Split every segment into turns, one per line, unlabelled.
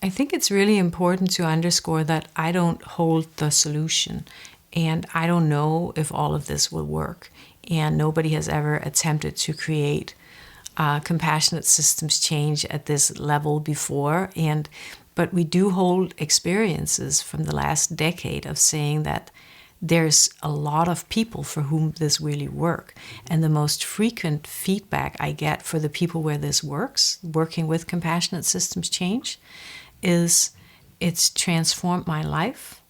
I think it's really important to underscore that I don't hold the solution, and I don't know if all of this will work. And nobody has ever attempted to create compassionate systems change at this level before. But we do hold experiences from the last decade of saying that there's a lot of people for whom this really works. And the most frequent feedback I get for the people where this works, working with compassionate systems change, is it's transformed my life.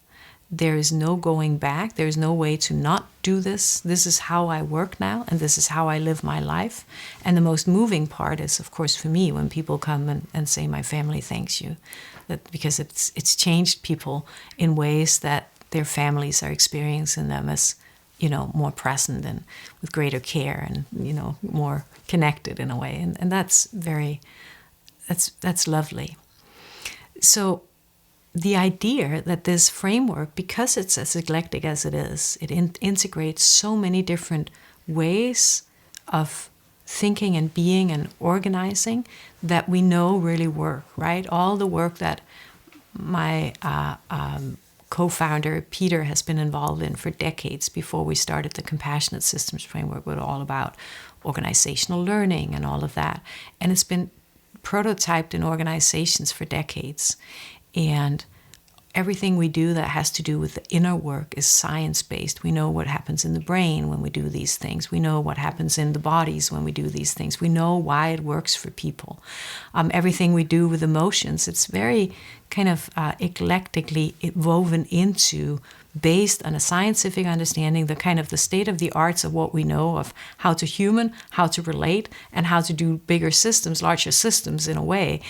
There is no going back. There is no way to not do this. This is how I work now, and this is how I live my life. And the most moving part is, of course, for me, when people come and say, my family thanks you. Because it's changed people in ways that their families are experiencing them as, more present and with greater care and, more connected in a way. And that's lovely. So the idea that this framework, because it's as eclectic as it is, it integrates so many different ways of thinking and being and organizing that we know really work, right? All the work that my co-founder Peter has been involved in for decades before we started the Compassionate Systems Framework was all about organizational learning and all of that. And it's been prototyped in organizations for decades. And everything we do that has to do with the inner work is science-based. We know what happens in the brain when we do these things. We know what happens in the bodies when we do these things. We know why it works for people. Everything we do with emotions, it's very kind of eclectically woven into, based on a scientific understanding, the kind of the state of the arts of what we know of how to human, how to relate, and how to do bigger systems, larger systems in a way,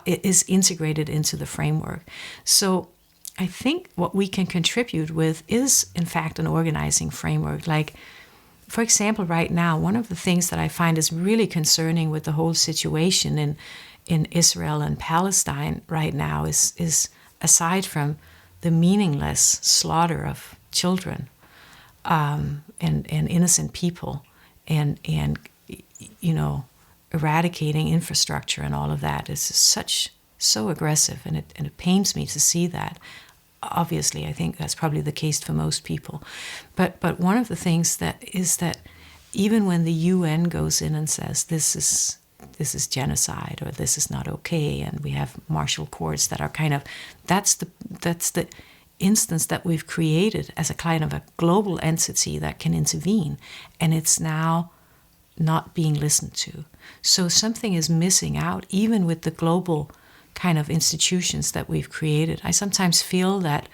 it is integrated into the framework. So I think what we can contribute with is, in fact, an organizing framework. Like, for example, right now, one of the things that I find is really concerning with the whole situation in Israel and Palestine right now is aside from the meaningless slaughter of children and innocent people and eradicating infrastructure and all of that is so aggressive, and it pains me to see that. Obviously, I think that's probably the case for most people. But one of the things that even when the UN goes in and says this is genocide or this is not okay, and we have martial courts that are kind of, that's the instance that we've created as a kind of a global entity that can intervene, and it's now not being listened to. So something is missing out, even with the global kind of institutions that we've created. I sometimes feel that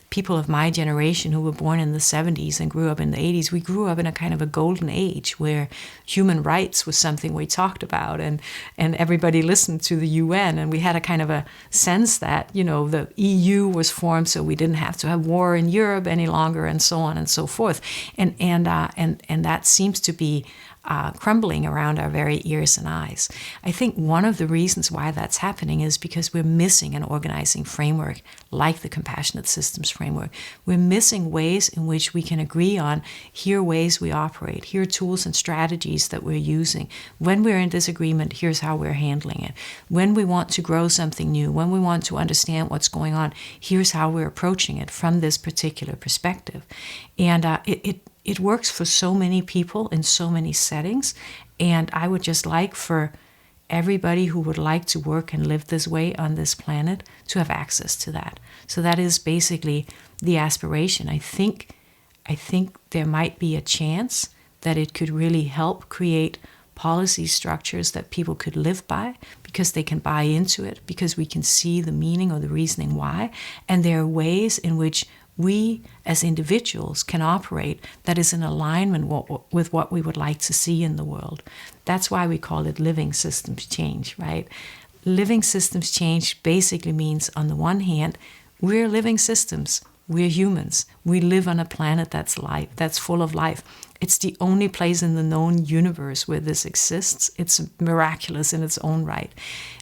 people of my generation who were born in the 70s and grew up in the 80s, we grew up in a kind of a golden age where human rights was something we talked about, and everybody listened to the UN, and we had a kind of a sense that, the EU was formed so we didn't have to have war in Europe any longer, and so on and so forth. And that seems to be crumbling around our very ears and eyes. I think one of the reasons why that's happening is because we're missing an organizing framework like the Compassionate Systems Framework. We're missing ways in which we can agree on, here are ways we operate, here are tools and strategies that we're using. When we're in disagreement, here's how we're handling it. When we want to grow something new, when we want to understand what's going on, here's how we're approaching it from this particular perspective. And it works for so many people in so many settings, and I would just like for everybody who would like to work and live this way on this planet to have access to that. So that is basically the aspiration. I think there might be a chance that it could really help create policy structures that people could live by, because they can buy into it, because we can see the meaning or the reasoning why, and there are ways in which we as individuals can operate that is in alignment with what we would like to see in the world. That's why we call it living systems change, right? Living systems change basically means, on the one hand, we're living systems. We're humans. We live on a planet that's full of life. It's the only place in the known universe where this exists. It's miraculous in its own right.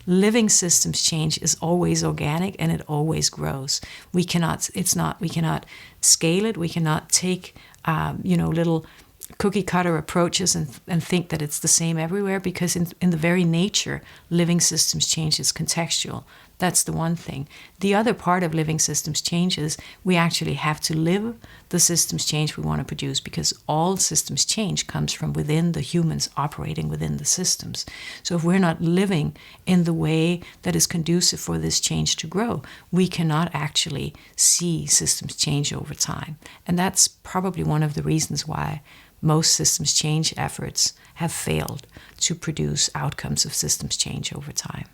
Living systems change is always organic, and it always grows. We cannot scale it. We cannot take little cookie cutter approaches and think that it's the same everywhere, because in the very nature, living systems change is contextual. That's the one thing. The other part of living systems change is we actually have to live the systems change we want to produce, because all systems change comes from within the humans operating within the systems. So if we're not living in the way that is conducive for this change to grow, we cannot actually see systems change over time. And that's probably one of the reasons why most systems change efforts have failed to produce outcomes of systems change over time.